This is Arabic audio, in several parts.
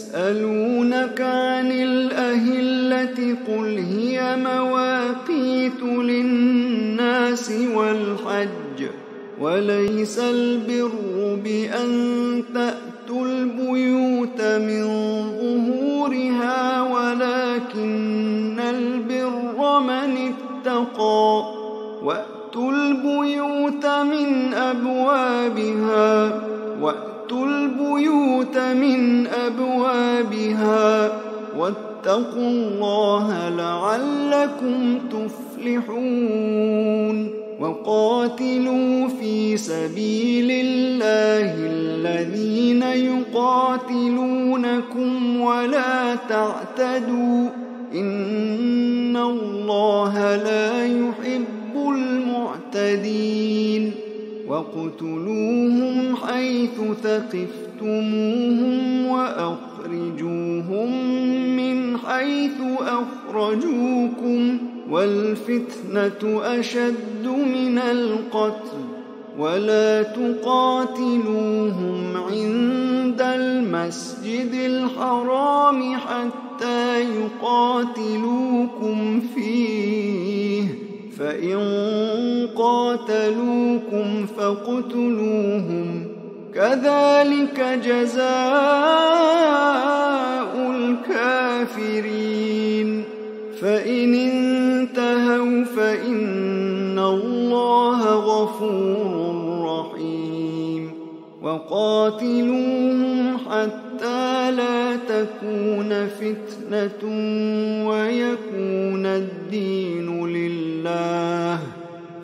يسألونك عن الأهلة قل هي مواقيت للناس والحج وليس البر بأن تأتوا البيوت من ظهورها ولكن البر من اتقى وأتوا البيوت من أبوابها واتقوا الله لعلكم تفلحون وقاتلوا في سبيل الله الذين يقاتلونكم ولا تعتدوا إن الله لا يحب المعتدين وَاقْتُلُوهُمْ حَيْثُ ثَقِفْتُمُوهُمْ وَأَخْرِجُوهُمْ مِنْ حَيْثُ أَخْرَجُوكُمْ وَالْفِتْنَةُ أَشَدُّ مِنَ الْقَتْلِ وَلَا تُقَاتِلُوهُمْ عِندَ الْمَسْجِدِ الْحَرَامِ حَتَّى يُقَاتِلُوكُمْ فِيهِ فَإِن قَاتَلُوكُمْ فَاقْتُلُوهُمْ كَذَلِكَ جَزَاءُ الْكَافِرِينَ فَإِنِ انتهوا فَإِنَّ اللَّهَ غَفُورٌ رَّحِيمٌ وَقَاتِلُوهُمْ حَتَّى لَا تَكُونَ فِتْنَةٌ وَيَكُونَ الدِّينُ لِلَّهِ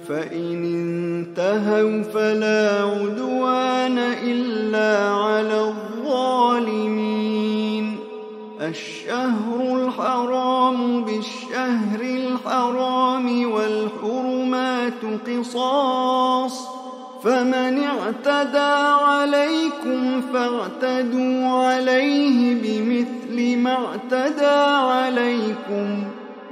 فَإِنِ انتهوا فَلَا عُدْوَانَ إِلَّا عَلَى الظَّالِمِينَ الشهر الحرام بالشهر الحرام والحرمات قصاص فمن اعتدى عليكم فاعتدوا عليه بمثل ما اعتدى عليكم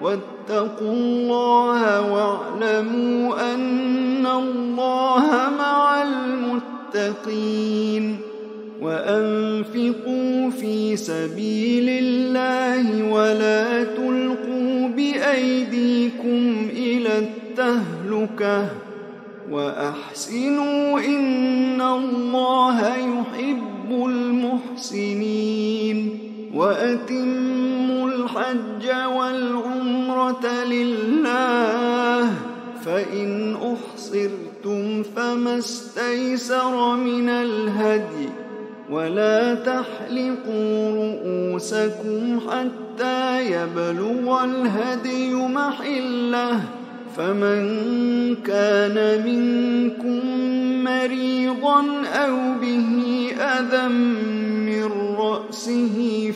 واتقوا الله واعلموا أن الله مع المتقين وأنفقوا في سبيل الله ولا تلقوا بأيديكم إلى التهلكة وأحسنوا إن الله يحب المحسنين وأتموا الحج والعمرة لله فإن أحصرتم فما استيسر من الهدي ولا تحلقوا رؤوسكم حتى يبلغ الهدي محله فمن كان منكم مريضا أو به أذى من رأسه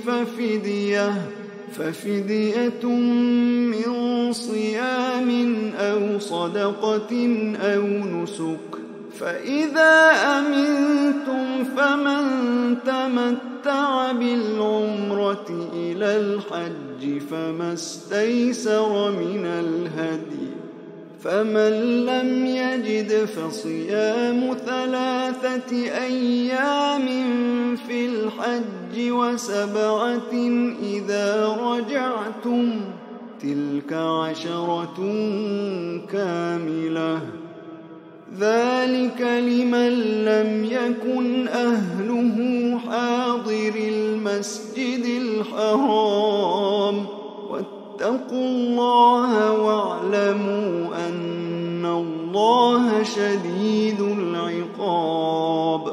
ففدية من صيام أو صدقة أو نسك فإذا أمنتم فمن تمتع بالعمرة إلى الحج فما استيسر من الهدي فمن لم يجد فصيام 3 أيام في الحج و7 إذا رجعتم تلك 10 كاملة ذلك لمن لم يكن أهله حاضر المسجد الحرام واتقوا الله واعلموا أن الله شديد العقاب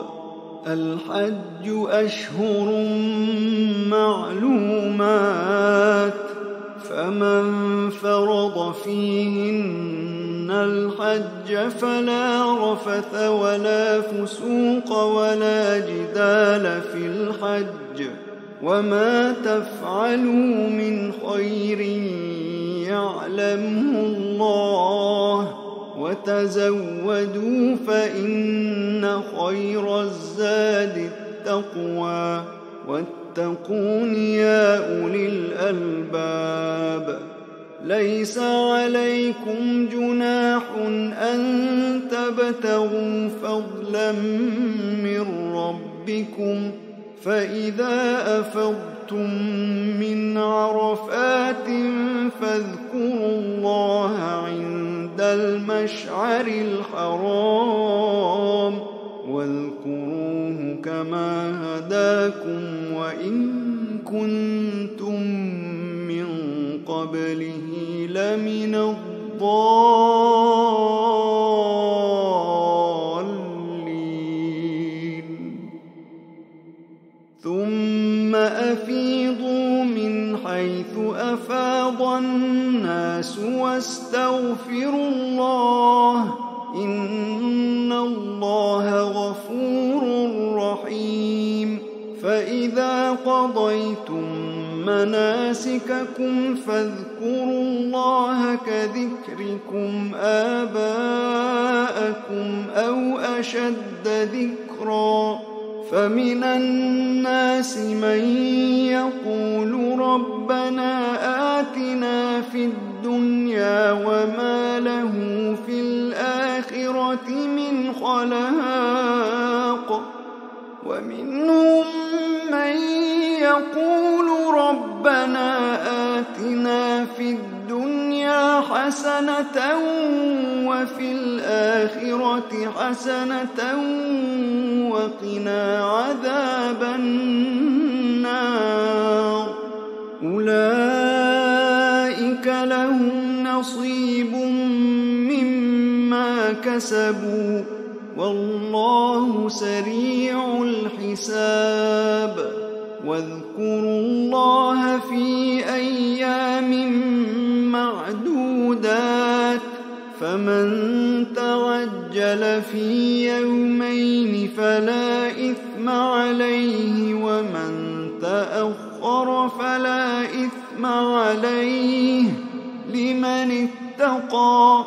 الحج أشهر معلومات فمن فرض فيهن الحج فلا رفث ولا فسوق ولا جدال في الحج وما تفعلوا من خير يعلمه الله وتزودوا فإن خير الزاد التقوى واتقون يا أولي الألباب ليس عليكم جناح أن تبتغوا فضلا من ربكم فإذا أفضتم من عرفات فاذكروا الله عند المشعر الحرام واذكروه كما هداكم وإن كنتم من قبله لمن الضالين. ثم أفيضوا من حيث أفاض الناس واستغفروا الله إن الله غفور رحيم. فإذا قضيتم مناسككم فاذكروا الله كذكركم آباءكم أو أشد ذكرا. فمن الناس من يقول ربنا آتنا في الدنيا وما له في الآخرة من خلاق ومنهم من يقول ربنا آتنا في الدنيا حسنة وفي الآخرة حسنة وقنا عذاب النار. أولئك لهم نصيب مما كسبوا والله سريع الحساب. واذكروا الله في أيام معدودات فمن تعجل في يومين فلا إثم عليه ومن تأخر فلا إثم عليه لمن اتقى.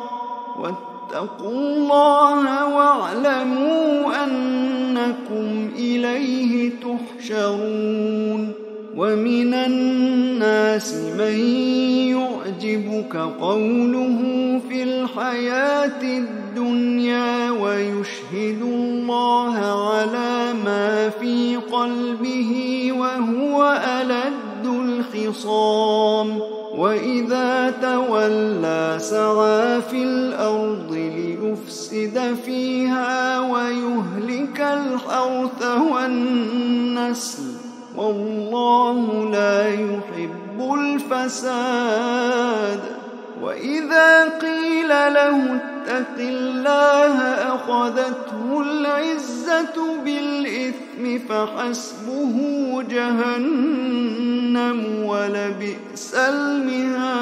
واتقوا الله واعلموا أنكم إليه تحشرون. ومن الناس من يعجبك قوله في الحياة الدنيا ويشهد الله على ما في قلبه وهو ألد الخصام. وإذا تولى سعى في الأرض ليفسد فيها ويهلك الحرث والنسل والله لا يحب الفساد. وإذا قيل له اتق الله أخذته العزة بالإثم فحسبه جهنم ولبئس المهاد.